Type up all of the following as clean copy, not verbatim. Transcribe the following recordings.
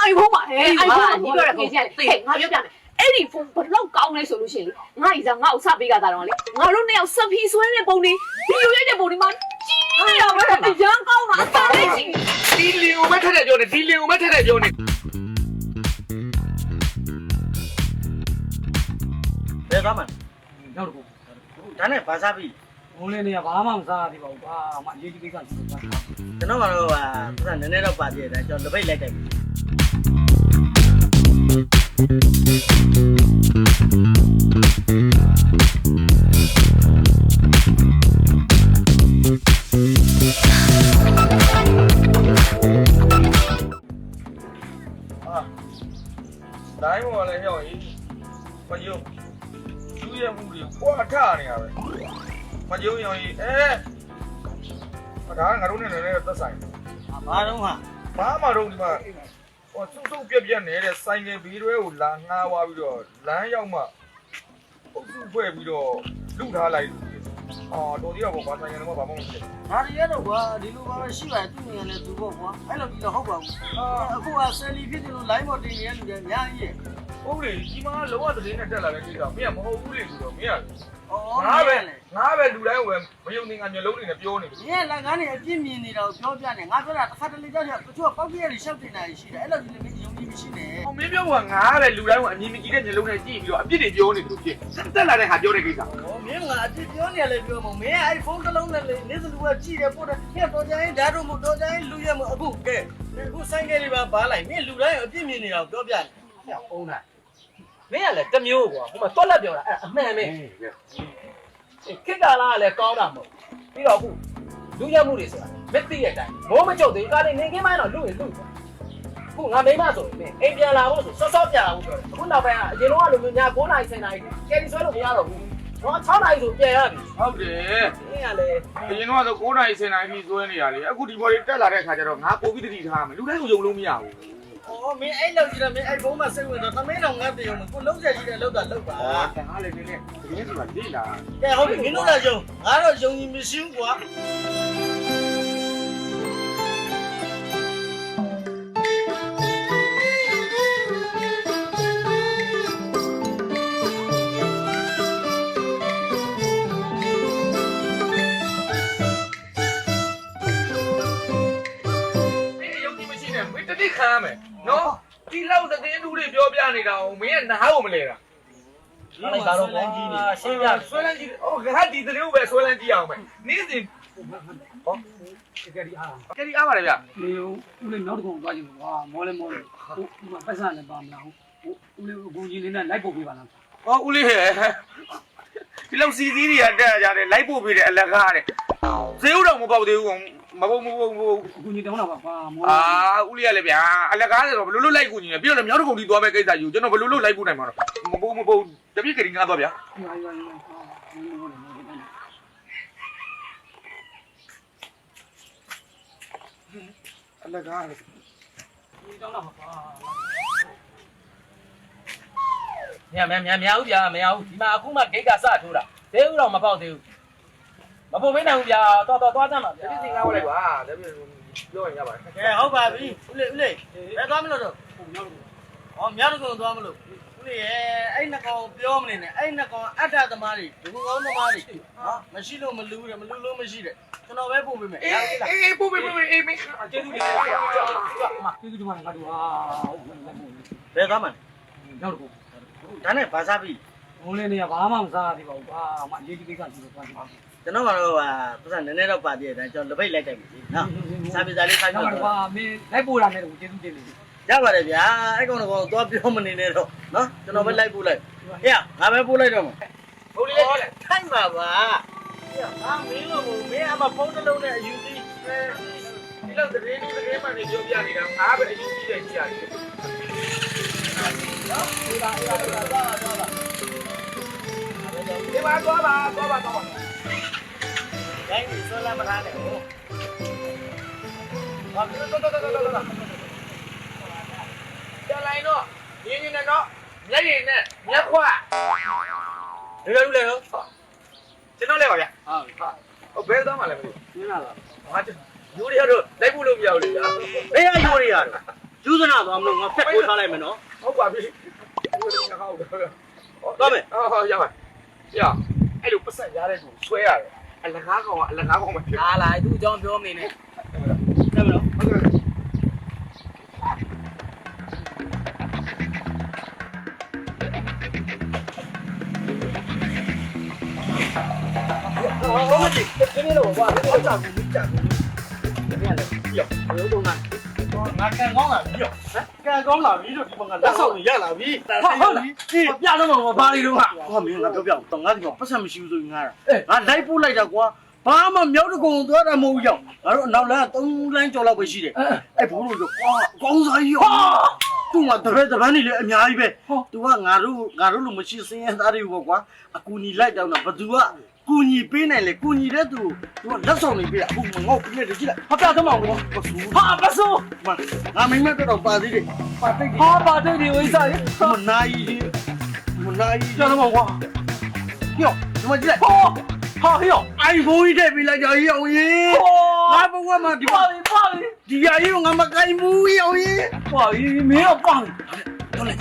iPhone ပါiPhone ကြီးပြောတာခင်ဗျာဟဲ့ငါပြောပြမယ်အဲ့ဒီဖုန်းဘလောက်ကောင်းလဲဆိုလို့ရှိရင်လေငါ့ဤစားငါ့ကိုစပေးကြတာတော့လေငါတို့နှစ်ယောက်စပီဆွဲတဲ့ပုံလေးဗီဒီယိုရိုက်တဲ့ပုံလေးမှာကြီးနေတာပဲအရန်ကောင်းတာအတန်လေးကြီးဒီလင်ကိုမထက်တဲ့ပြောနေဒီလင်ကိုမထက်တဲ့ပြောနေဘယ်သွားမှာနောက်တစ်ခုဒါနဲ့ဘာစားပြီဘုံလေးနေကဘာမှမစားသေးပါဘူးကွာအမအရေးကြီးကိစ္စရှိတယ်ကွာကျွန်တော်ကတော့ဟာသူကနည်းနည်းတော့ပါသေးတယ်ကျွန်တော်တပိတ်လိုက်တယ်တိုင်းပေါ်လည်းရောက်ရင်မယုံလူရဲ့မှုတွေကွာထနေရပဲမယုံရောင်ကြီးဒါကငါတို့နဲ့လည်းသက်ဆိုင်ဘာတော့ဟာဘာမှတော့ဒီမှာဟိုစုပ်ပြက်ပြက်နေတဲ့ဆိုင်ငယ်ဘီးတွဲကိုလာငှားသွားပြီးတော့လမ်းရောက်မှအုပ်စုဖွဲ့ပြီးတော့လူထားလိုက်တော်သေးတော့ဘာဆိုင်ငယ်တော့ဘာမှမဖြစ် ငါရရတော့ကွာဒီလိုပါပဲရှိပါတယ်သူ့နေရာနဲ့သူပေါ့ကွာအဲ့လိုကြီးတော့ဟုတ်ပါဘူးအခုကဆယ်လီဖြစ်တယ်လို့ line ပေါ်တင်နေတဲ့လူတွေအများကြီးရဲ့ဟုတ်လေဒီမှာလောကသတင်းနဲ့တက်လာတဲ့ကိစ္စမင်းကမဟုတ်ဘူးလေဆိုတော့မင်းကငါပဲလူတိုင်းကိုပဲမယုံနေငါမျိုးလုံးတွေနဲ့ပြောနေတယ်။မင်းကလည်းငါနဲ့အပြစ်မြင်နေတာကိုပြောပြနေငါပြောတာတစ်ခါတလေကြောက်တချို့ကပောက်ပြရည်ရှောက်တင်တာရှိတယ်အဲ့လိုကြီးလည်းမယုံကြည်မရှိနဲ့။မင်းပြောကငါပဲလူတိုင်းကိုအမြင်မကြည့်တဲ့မျိုးလုံးနဲ့ကြည့်ပြီးတော့အပြစ်တွေပြောနေတယ်လို့ဖြစ်တက်လာတဲ့ခါပြောတဲ့ကိစ္စ။မင်းကအပြစ်ပြောနေလေပြောမို့မင်းကအဲ့ဖုန်းတစ်လုံးနဲ့နေစလူကကြည့်တယ်ပို့တယ်။ဟဲ့တော်ကြရင်ဓာတ်တို့မို့တော်ကြရင်လူရမို့အခုကဲအခုဆိုင်ကလေးပါဘားလိုက်မင်းလူတိုင်းအပြစ်မြင်နေတာကိုပြောပြနေ။ဟဲ့အုံးလိုက်မင်းကလည်းတမျိုးကွာဟိုမှာတွက်လက်ပြောတာအဲ့အမှန်ပဲခေတ္တလားလည်းကောင်းတာမဟုတ်ပြီးတော့အခုလူရမှုတွေဆိုတာမသိတဲ့အတိုင်းမိုးမကြုတ်သေးကားလေးနေခင်းမိုင်းတော့လူရင်လူခုငါမိမဆိုရင်အိမ်ပြန်လာဖို့ဆိုစောစောပြန်လာဖို့ပြောတယ်အခုနောက်ပိုင်းကအရင်တော့လိုမျိုးည9:00 10:00ကယ်ရီဆွဲလို့မရတော့ဘူးတော့6:00ဆိုပြန်ရပြီဟုတ်တယ်အင်းကလည်းအရင်တော့9:00 10:00ပြီးဆွဲနေရလေအခုဒီဘော်လေးတက်လာတဲ့ခါကျတော့ငါပို့ပြီးတတိထားမယ်လူတိုင်းကိုယုံလို့မရဘူးမင်းအဲ့လောက်ကြီးတော့မင်းအဲ့ဘုံမှာစိတ်ဝင်တော့သမင်းတော်ငါတည်အောင်ကိုလုံးဆက်ကြီးတဲ့လောက်တာလောက်ပါဒါလည်းနည်းနည်းဒီနေ့ဒီမှာလေ့လာကဲဟုတ်ပြီမင်းတို့ကယုံငါတော့ယုံကြည်မရှိဘူးကွာတိခမ်းမယ်နော်ဒီလောက်သတင်းလူတွေပြောပြနေတာကိုမင်းကနားကိုမလဲတာဒီမှာကတော့ကွာရှင်းပြဆွဲလန်းကြည့်ဟိုငါဒီသတင်းကိုပဲဆွဲလန်းကြည့်အောင်မယ်နေ့စဉ်ဟောကယ်ရီအားပါတယ်ဗျဒီဦးလေးနောက်တစ်ခုသွားကြည့်ကွာမောလဲမောလဲဟိုဒီမှာပတ်စံလည်းပါမလားဟိုဦးလေးကိုကြီးလေးနဲ့လိုက်ပို့ပေးပါလားဟောဦးလေးဟဲ့ဒီလောက်စီစည်းတွေကတက်ကြတယ်လိုက်ပို့ပေးတယ်အလကားတဲ့ဈေးဥတော်မပေါက်သေးဘူးမပုတ်ကူညီတောင်းတာပါကွာဦးလေးရလေဗျာအလကားဆိုတော့ဘလို့လိုက်ကူညီနေပြီးတော့မြောက်တကုံတီသွားမဲ့ကိစ္စယူကျွန်တော်ဘလို့လိုက်ကူနိုင်မှာတော့မပုတ်တပြည့်ကလေးငါသွားဗျာအလကားကူညီတောင်းတာပါကွာများဦးဗျာမရဘူးဒီမှာအခုမှဂိတ်ကစထိုးတာဈေးဥတော်မပေါက်သေးဘူးမဖို့မင်းနိုင်ဘူးဗျာတော်သွားကြမှာဗျာဒီစီငါဝလိုက်ပါဒါပြပြောရင်ရပါတယ်ကဲဟုတ်ပါပြီဦးလေးဘယ်သွားမလို့တော့မြောက်တကုံသွားမလို့ဦးလေးရဲ့အဲ့နှစ်ကောင်ပြောမနေနဲ့အဲ့နှစ်ကောင်အတ္တသမားတွေဒုကောင်းသမားတွေနော်မရှိလို့မလူးတယ်မလူးလို့မရှိတယ်ကျွန်တော်ပဲပို့ပေးမယ်အေးပို့ပေးအေးမင်းကျေးဇူးတင်ပါကျေးဇူးတင်ပါတယ်ငါတို့ဟာဘယ်သွားမှာနောက်တစ်ခုဒါနဲ့ဘာစားပြီဘုံလေးနေကဘာမှမစားသေးပါဘူးကွာအမအရေးကြီးကိစ္စရှိလို့သွားကြည့်ပါကျွန်တော်ကတော့ဟာသူကနည်းနည်းတော့ပါသေးတယ်ကျွန်တော်လက်ပိတ်လိုက်တယ်ပြီနော်စားပြစားလေးစားကြတော့ကွာမင်းလိုက်ပို့တာနဲ့ကိုကျေးဇူးတင်နေပြီရပါတယ်ဗျာအဲ့ကောင်တော့သွားပြောမနေနဲ့တော့နော်ကျွန်တော်ပဲလိုက်ပို့လိုက်ဟေ့ငါပဲပို့လိုက်တော့မှာဟုတ်လေထိုင်ပါပါဟေ့ငါမင်းလို့မင်းအမဖုန်းတစ်လုံးနဲ့အယူသေးဒီလောက်သတင်းမှန်နေပြောပြနေတာငါပဲအယူကြီးတယ်ကြီးရတယ်နော်ဒီပါသွားဒီမှာသွားပါရိုင်းပြီးဆွဲလာမထားနဲ့ဟုတ်ဘာလို့တလိုက်တော့ရင်းနေတော့မျက်ရည်နဲ့မျက်ခွလူလေနော်ကျွန်တော်လဲပါဗျဟုတ်ဘယ်သွားမှလဲမသိဘူးနင်းလာလားဟာယူရီရတော့လိုက်ဖို့လို့မရဘူးလေဗျာဘယ်ရယူရီရတော့ ယူဇနာသွားမလို့ငါဖက်ပို့ထားလိုက်မယ်နော် ဟုတ်ပါပြီငါဟောက်တယ် သွားမယ် ဟုတ်ရပါရအဲ့လိုပတ်ဆက်ရတဲ့ကိုဆွဲရတယ်အလကားကောင်ကအလကားကောင်ပဲဖြစ် လာလာသူ့အကြောင်းပြောမနေနဲ့ တက်မယ်နော် ဟုတ်ကဲ့ ဘာမကြည့်ဒီနေ့တော့ကွာဒီတော့ကြာဘူးကြာဘူးဒီနေ့လည်းပြောဘယ်လိုလုပ်ငါကန်ကောင်းလာပြီပြောကန်ကောင်းလာပြီလို့ဒီဘက်ကလက်ဆောင်ရလာပြီဟုတ်လားပြတော့မှာဘာလို့ဟာမင်းငါပြောပြတော့ငါဒီမှာပတ်စံမရှိဘူးဆိုရင်ငါငါလိုက်ပို့လိုက်တာကွာဘာမှမြောက်တကုံသွားတာမဟုတ်ရောက်ငါတို့အနောက်လမ်း3လမ်းကျော်လောက်ပဲရှိတယ်အဲ့ဘိုးတို့ကွာကောင်းစားကြီးရောသူ့မှာတပည့်နေလေအများကြီးပဲသူကငါတို့လိုမရှိစင်းရသားတွေပေါ့ကွာအကူညီလိုက်တော့ဘသူကကူညီပေးနိုင်လေကူညီတဲ့သူကလက်ဆောင်နေပေးအခုငေါ့ပြနေတယ်ကြည့်လိုက်ဟာပြတော့မအောင်ဟာပစိုးငါမိမတော့ပါသေးတယ်ပါတိတ်ဟာပါတိတ်ဒီဝိစားမနိုင်ကျတော့မကွာပြောဒီမှာကြည့်လိုက်ဟာဟေ့အိုင်ဖုန်းကြီးထည့်ပေးလိုက်ကြရောင်ရင်ငါဘဝမှာဒီပါဒီရည်ကိုငါမကိုင်ဘူးရောင်ရင်ဟာမင်းတော့ပေါင်းတော်လေ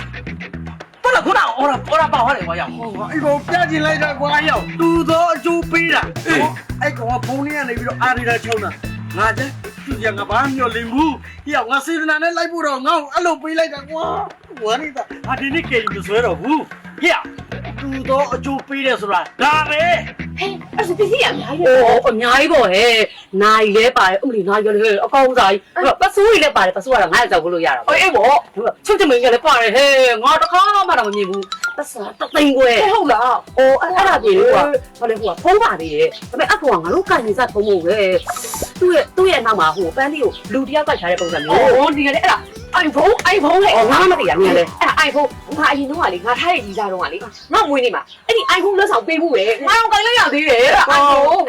တော်လာခုနအော်ရာပါဟောတယ်ကွာရောက်ဟောအဲ့ကိုပြချင်လိုက်တာကွာရောက်သူသောအကျိုးပေးတာအဲ့ကောင်ကဖုန်းလေးကနေပြီးတော့အာရီတာချုံတာငါကျသူကငါဘာမျောလင်ဘူးရောက်ငါစေတနာနဲ့လိုက်ဖို့တော့ငါ့ကိုအဲ့လိုပေးလိုက်တာကွာဝါနေတာဟာဒီနေ့ကေမဆွဲတော့ဘူးရောက်သူသောအကျိုးပေးတယ်ဆိုတာဒါပဲ ဟဲ့အဲ့ဒါပစ္စည်းအများကြီးပေါ့အများကြီးပေါ့ဟဲ့နိုင်လဲပါတယ်အမလီနိုင်ရလဲအကောင်းစားကြီးပတ်စိုးကြီးလည်းပါတယ်ပတ်စိုးကတော့ငါ့ကြောက်လို့ရတာအေးပေါ့ချုပ်ချမင်းကလည်းပါတယ်ဟဲ့ငါတခါမှတော့မမြင်ဘူးပတ်စားတသိန်းခွဲဟုတ်လားအိုးအဲ့ဒါပြေလို့ဘာလဲဟိုကဖုံးပါသေးရဲ့ဒါပေမဲ့အကောင်ကငါတို့ကန်နေစားဖုံးဖို့ပဲသူ့ရဲ့နောက်မှာဟိုပန်းလေးကိုလူတယောက်ကခြားတဲ့ပုံစံမျိုးဟိုဒီကလည်းအဲ့ဒါiPhone ဟဲ့ငါမသိရမြင်လေအဲ့ iPhone ငါအရင်တော့ကလေငါထားတဲ့ကြီးစားတော့ကလေငါမွေးနေမှာအဲ့ဒီ iPhone လက်ဆောင်ပေးဖို့လေငါတော့ကန်လိုက်ရသေးတယ်အဲ့ iPhone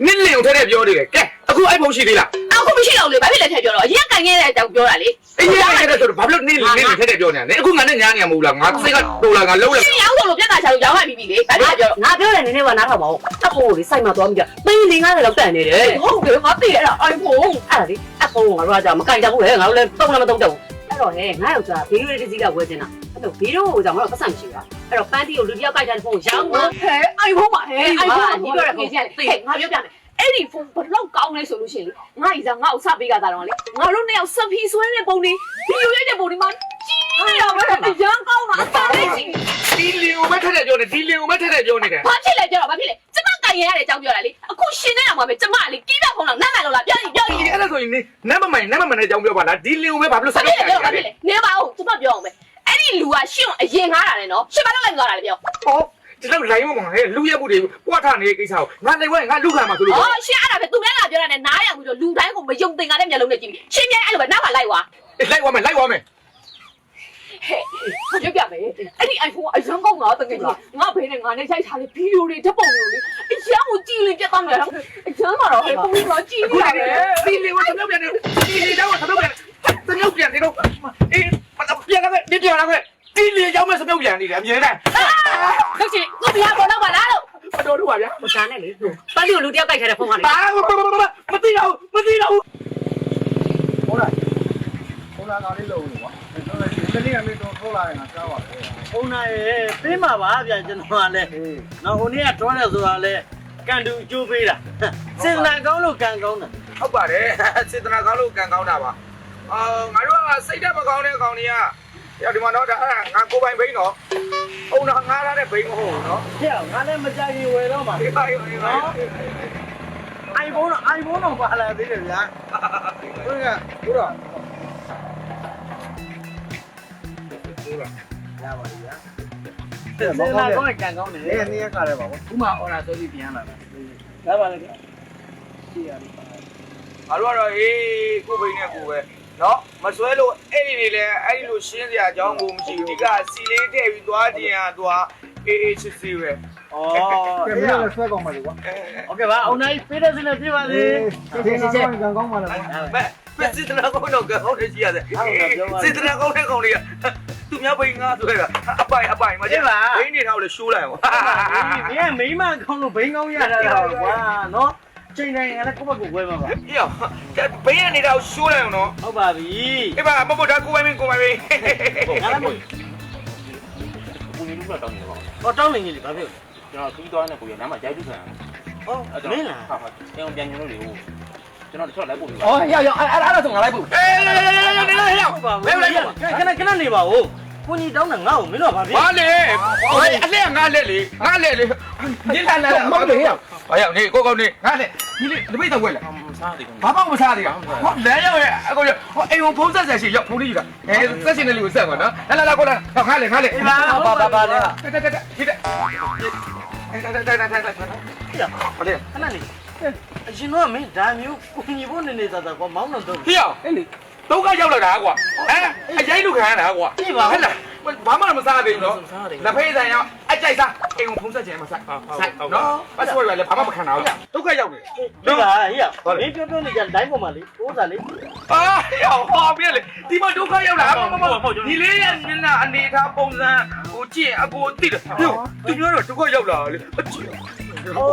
နင်းလင်ကိုထဲပြောနေတယ်ကဲအခုအိုက်ဖုန်းရှိသေးလား အခုမရှိတော့လေဘာဖြစ်လဲထည့်ပြောတော့အရင်ကန်ခဲ့တဲ့အကြောင်းပြောတာလေ အေးရခဲ့တဲ့ဆိုတော့ဘာဖြစ်လို့နင်းလင်ထဲပြောနေတာလဲအခုငါနဲ့ညားနေရမဟုတ်လားငါစိတ်ကတိုးလာငါလုံးလိုက် ရှင်းအောင်ဆိုလို့ပြတ်တာချာလို့ရောင်းမှပြီးပြီလေဘာဖြစ်လဲပြောတော့ငါပြောတယ်နည်းနည်းကနားထောင်ပါဦးအဖိုးကိုလေစိုက်မှာသွားပြီးကြသိန်း50လောက်တန်နေတယ်ဟုတ်တယ်ငါသိအဲ့ဒါ iPhone အဲ့ဒါလေအဖိုးကငါတို့ကကြာမကန်ကြဘူးလေငါတို့လည်းတုံးလည်းမတုံးကြဘူးအဲ့တော့ဟဲ့ငါယောက်ျားဘေးရိုးလေးတစ်စီးကဝယ်တင်တာအဲ့တော့ဘေးရိုးကိုကြောင့်ငါတို့ပတ်စံမရှိဘူးအဲ့တော့ပန်းတီကိုလူတစ်ယောက်ကြိုက်တဲ့ဖုန်းကိုရောင်းမှာဟဲ့ iPhone ပါဟဲ့ iPhone ကညီပြောတဲ့ဖေးကြီးကလေဟဲ့ငါပြောပြမယ်အဲ့ဒီဖုန်းဘလောက်ကောင်းလဲဆိုလို့ရှိရင်လေငါ့ဤစားငါ့ကိုစပေးကြတာတော့လေငါတို့နှစ်ယောက်စပီဆွဲတဲ့ပုံတွေဗီဒီယိုရိုက်တဲ့ပုံတွေမှာကြီးရပါပဲအရန်ကောင်းတာအသာလေးကြီး ဒီလင်ကိုပဲထက်ပြောနေဒီလင်ကိုပဲထက်ပြောနေတယ် ဘာဖြစ်လဲပြောတော့ဘာဖြစ်လဲကျမကင်ရရတဲ့အကြောင်းပြောတာလေအခုရှင်နေတာမှာပဲကျမလေကိပြဖုန်းတော့နတ်မှန်လို့လားပြောရင် အဲ့ဒါဆိုရင်နံပါတ်နဲ့အကြောင်းပြောပါလားဒီလင်ကိုပဲဘာဖြစ်လို့ ဘာ ဆက် ဖြစ် ပြော လဲ နေ ပြောဘာဖြစ်လဲနေပါဦးကျမပြောအောင်ပဲအဲ့ဒီလူကရှင်ကိုအရင်ငားတာလေနော်ရှင်မတော့လိုက်သွားတာလေပြော ဟောဒီလောက်လိုင်းမကောင်ဟဲ့လူရက်မှုတွေပွားထနေတဲ့ကိစ္စကိုငါလိုက်ဝဲငါလူခံမှာဆိုလို့ ဩရှင်အဲ့ဒါပဲသူလည်းလာပြောတာနဲ့နားရဘူးဆိုလူတိုင်းကိုမယုံသင်္ကာတဲ့မျက်လုံးနဲ့ကြည့်ပြီးရှင်ပြန်အဲ့လိုပဲနောက်မှလိုက်သွား လိုက်ဝမ်းမယ် ဟဲ့ဘာပြောပြမယ်အဲ့ဒီ iPhone ကအရန်ကောင်းတာတကယ်ကြီးငါဘေးနဲ့ငါနဲ့ရိုက်ထားတဲ့ဗီဒီယိုတွေဓာတ်ပုံတွေလေအရန်ကိုကြည့်လို့ပြတ်သွားမှာတော့အရန်မှာတော့ဟဲ့ပုံတော့ကြည့်နေရတယ် ဒီလင်ကိုတော့ပြန်နေဒီလင်တော့တော့ပြန်နေတော့အေးပြန်လာခဲ့ပြန်လာခဲ့ဒီလင်ကြောင့်မဲ့စပြုတ်ပြန်နေတယ်အမြဲတမ်း ဟုတ်ချင်သူ့ဘုရားပေါ်တော့ပါလားလို့ မတော်တော့ပါဗျာ မစားနဲ့လေသူပန်းလေးကိုလူတယောက်ကြိုက်ခဲ့တဲ့ဖုန်းကလေ မသိတော့ဟိုလာငါလေးလုံးလို့ကွာဒီနေ့ကနေတော့ထိုးလာရင်ငါကြားပါလေ ။ဟုတ်နာရဲ့ပေးမှာပါဗျာကျွန်တော်ကလည်း။နော်ဟိုနေ့ကတွန်းတယ်ဆိုတာလဲကန်တူအကျိုးပေးတာ။စေတနာကောင်းလို့ကန်ကောင်းတာ ဟုတ်ပါတယ်စေတနာကောင်းလို့ကန်ကောင်းတာပါငါတို့ကစိတ်ဓာတ်မကောင်းတဲ့ကောင်တွေကဒီမှာတော့ဒါအဲ့ငါကိုပိုင်ဘိန်းတော့ဟုတ်တော့ငါထားတဲ့ဘိန်းမဟုတ်ဘူးနော် ။ကြောက်ငါလည်းမကြိုက်ရင်ဝယ်တော့မှာ ဒီပါရောဒီပါ ။ iPhone တော့ပါလာသေးတယ်ဗျာ။ဟုတ်ကဲ့ဟုတ်တော့ရပါပြီဗျာ။စေတနာကောင်းရင်ကန်ကောင်းတယ်။နေ့ကလည်းပါဘော ခုမှအော်လာဆိုပြီးပြန်လာတာ ။ရပါလေဗျာ။ရှိရတယ်။ ငါတို့ကတော့ဟေးကိုဘိန်းနဲ့ကိုပဲနော်မစွဲလို့အဲ့ဒီတွေလည်းအဲ့ဒီလိုရှင်းစရာအကြောင်းကိုမရှိဘူးဒီကစီလေးထည့်ပြီးသွားခြင်းဟာသွားအေးအေးချစ်စီပဲ อ๋อကဲမင်းလည်းဆွဲကောင်းပါလေကွာโอเคပါအောင်နိုင်ပေးတဲ့စနေပြပါစေဒီစီချက်ကန်ကောင်းပါလား ပဲစစ်တနာကောင်းတော့ကောင်းတယ်ကြီးရတယ်စစ်တနာကောင်းတဲ့ကောင်တွေကသူများဘိန်းငါဆွဲတာအပိုင်မကျဘိန်းနေတော့လေရှိုးလိုက်အောင် မင်းကမိမကောင်းလို့ဘိန်းကောင်းရတာကွာနော် ချိန်တိုင်းလည်းကိုယ့်ဘက်ကိုဝဲမှာပါ ဟေ့ရောဘင်းရနေတာကိုရှိုးလိုက်အောင်နော် ဟုတ်ပါပြီ အေးပါမဟုတ်ဒါကိုပိုင်မင်း ငါလည်းမဟုတ် ကိုကြီးလူကတောင်းနေပါ ဟောတောင်းနေကြီးလေဘာဖြစ် ကျွန်တော်သူ့သွားနေကိုရနားမှာရိုက်ထုတ်ခံ ဟောမင်းလား ဟာဟာကျွန်တော်ပြန်ညွှန်လို့လေဟုတ်ကျွန်တော်တချို့လိုက်ပို့ပြီ အော်ရောက်အဲ့ဒါဆိုငါလိုက်ပို့ အေးနေလိုက်ဟေ့ ဟုတ်ပါဘူးခဏနေပါဦးကိုကြီးတောင်းတာငါ့ကိုမင်းတို့ဘာဖြစ် ဘာလဲအလဲငါလက်လေငါလက်လေ ဒီလာလာမောင်လေးရောက် ဘာရောက်နေကိုကောင်းနေငါလက်ဒီလေတပိတ်တော့ဝက်လာ စားတယ် ဘာမှမစားသေးဘူးဟောလဲရောက်ရဲ့အကိုဟောအိမ်ကိုဖုံးဆက်ဆက်ရှိရောက်ဖုံးလေးယူတာဆက်ရှင်တဲ့လူကိုဆက်မှာနော်လာကိုလာငါလက် အေးပါပါလေ တက်ဒီတဲ့ဘာလဲ ခဏနေအရှင်တို့ကမင်းဒါမျိုးကိုကြီးဖို့နေနေတာကွာမောင်းတော့ ဟေ့ရောက် အဲ့လေ ဒုက္ခရောက်လာတာကွာအရိုက်လူခံရတာကွာဟဲ့လားဘာမှမစားသေးဘူးနော်လက်ဖေးဆိုင်ရောက်အကြိုက်စားအိမ်ကိုဖုံးဆက်ချင်မှာဆိုင်နော်ပတ်စဝတ်လည်းဘာမှမခံတာဘူးဒုက္ခရောက်နေ ဒီပါဟေ့မင်းပြောနေကြတိုင်းပေါ်မှာလေတိုးစားလေ အာရောက်ဟောပြလေဒီမှာဒုက္ခရောက်လာဒီလေးရဲ့မျက်နှာအနေထားပုံစံဟိုကြည့်အကိုသိတယ်ဟိုသူပြောတော့ဒုက္ခရောက်လာလေအကြည့် ဟော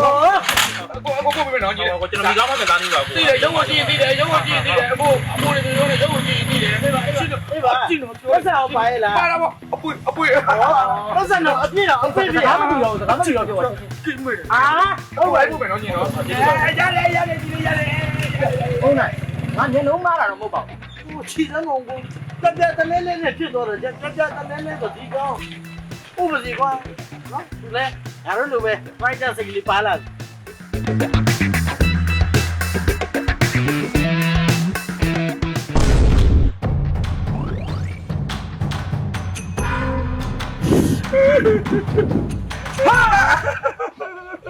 အကိုပြမယ်နော်ကြည့် ကိုကျွန်တော်မိသားမကစားနေပါဘူး သိတယ်ရုံးဝကြည့်သိတယ်ရုံးဝကြည့်သိတယ်အကိုတွေပြောနေရုံးဝကြည့်သိတယ်အဲ့ဒါအကြည့် အေးပါကြည့်လို့ပြောစားအောင်ပါရဲ့လား ပါလာပေါ့အပွေ ပတ်စံတော့အပြည့်တော့အပြည့်ပြ ဘာမှမပြောဘူးဘာမှမပြောပြော ကြည့်မယ် အာ ဟုတ်ပါဘူးမယ်နော်ညီနော်ရတယ်ဒီလေးရတယ် ဟုတ်နိုင်ငါမျက်လုံးမားတာတော့မဟုတ်ပါဘူး ဟိုချီစမ်းအောင်ကိုပြတလဲလဲနဲ့ဖြစ်သွားတော့ပြတလဲလဲတော့ဒီကောင်ဥပစီကွာနော်သူလဲငါတို့လိုပဲဖိုက်တာစိတ်ကလေးပါလာ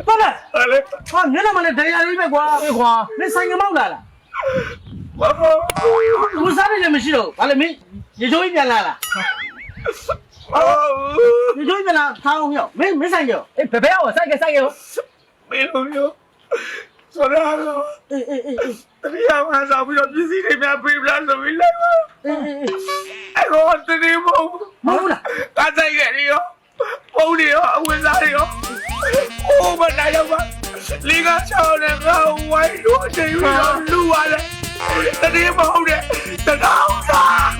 ပါလာ အဲ့လေ ဟာမျက်နှာမနဲ့ဒဏ်ရာလေးပဲကွာ အေးခွာ မင်းဆိုင်ကမောက်လာလား ဘာဘာ ဘူးစားနေလည်းမရှိတော့ဘာလဲမင်းရေချိုးကြီးပြန်လာလား အော် ရေချိုးကြီးပြန်လာထားအောင်ပြောမင်းဆိုင်ကြော အေးဘယ်အောင်စိုက်ကစိုက်ရော မင်းတို့ရောဆိုတော့ အေး တတိယမှာစားပြီးတော့ပစ္စည်းတွေများပေးပလားဆိုပြီးလိုက်ပါ အေး အဲ့တော့တတိယမဟုတ် မဟုတ်လား ကဆိုင်ခဲ့ရရောပုံတွေရောအဝင်စားတွေရောဟိုမနိုင်တော့ပါလီကချောင်းနဲ့ငါဝိုင်းလို့ချိန်ပြီးတော့လူရတယ်တတိယမဟုတ်တဲ့တကောင်းစား